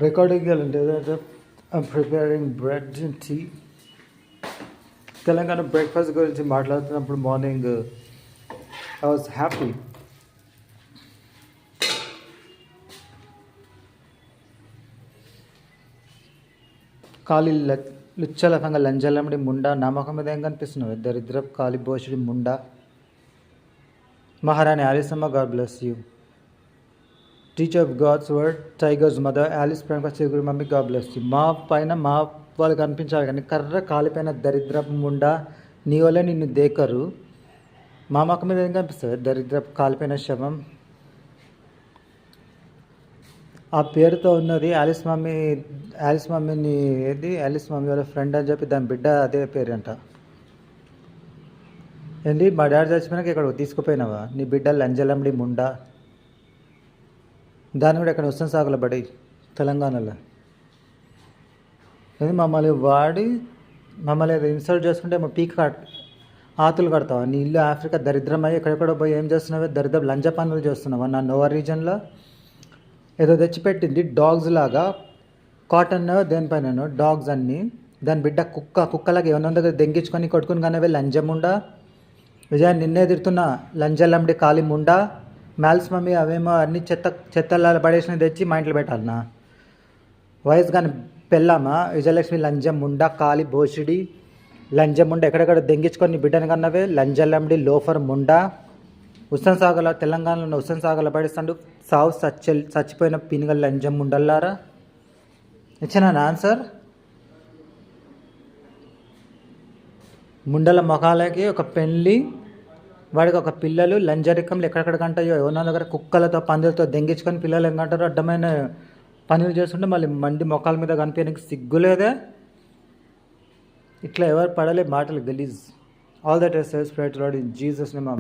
Recording అంటే I'm preparing bread and tea. Telangana breakfast గురించి మాట్లాడుతున్నప్పుడు మార్నింగ్ ఐ వాజ్ హ్యాపీ. ఖాళీ లుచ్చలకంగా లంజలమ్మడి ముండా నా ముఖం మీద ఏం కనిపిస్తున్నావు? దరిద్రపు ఖాళీ బోషుడి ముండా. మహారాణి Alisamma, god bless you. Teacher of god's word, tiger's mother, Alice ప్రేమ చిగురు మమ్మీ, గాడ్ బ్లెస్ యూ. మా పైన మా వాళ్ళు కనిపించాలి కానీ కర్ర కాలిపైన దరిద్రపు ముండా నీ వల్ల నిన్ను దేకరు. మా ముఖం మీద ఏం కనిపిస్తుంది? దరిద్రపు కాలిపోయిన శవం. ఆ పేరుతో ఉన్నది ఆలిస్ మమ్మీని ఏది ఆలిస్ మమ్మీ వాళ్ళ ఫ్రెండ్ అని చెప్పి దాని బిడ్డ అదే పేరు అంట. ఏంటి మా డాడీ చచ్చిపోయినాక ఇక్కడ తీసుకుపోయినావా? నీ బిడ్డ లంజలమ్మడి ముండా. దాన్ని కూడా ఇక్కడ ఉస్తం సాగుల పడి తెలంగాణలో ఏంది మమ్మల్ని ఇన్సల్ట్ చేసుకుంటే మా ఆతులు కడతావా? నీ ఇల్లు ఆఫ్రికా దరిద్రమై ఎక్కడెక్కడో పోయి ఏం చేస్తున్నావే? దరిద్ర లంజ పనులు చేస్తున్నావా? నా నోవర్ రీజన్లో ఏదో తెచ్చిపెట్టింది డాగ్స్ లాగా, కాటన్ దేనిపైన డాగ్స్ అన్నీ. దాని బిడ్డ కుక్కలాగా ఏమన్నా దగ్గర దెంగించుకొని కొట్టుకుని కానివే లంజముండా. విజయ నిన్నే తిడుతున్నా, లంజలండి కాలి ముండా. మ్యాల్స్ మమ్మీ అవేమో అన్ని చెత్తలా పడేసినవి తెచ్చి మా ఇంట్లో పెట్టాలన్నా? వయసు కానీ పెళ్ళామా? విజయలక్ష్మి లంజం ముండా, కాలి బోసిడి లంజం ముండా. ఎక్కడెక్కడ దెంగించుకొని బిడ్డని కన్నవే? లంజలండి లోఫర్ ముండా. ఉస్మాన్ సాగర్లో తెలంగాణలో ఉన్న ఉస్మాన్ సాగర్లో పడేస్తాడు. సావు చచ్చిపోయిన పినిగల లంజం ముండల్లారా. ఇచ్చిన ఆన్సర్. ముండల మొఖాలకి ఒక పెళ్ళి, వాడికి ఒక పిల్లలు, లంజరికంలు ఎక్కడెక్కడ కంటాయో ఎవరి దగ్గర కుక్కలతో పందులతో దెంగించుకొని పిల్లలు ఏమంటారు అడ్డమైన పనులు చేస్తుంటే మళ్ళీ మంది మొఖాల మీద కనిపించడానికి సిగ్గులేదే. ఇట్లా ఎవరు పడలే మాటలు గలీజ్. All that is spread lord in Jesus name.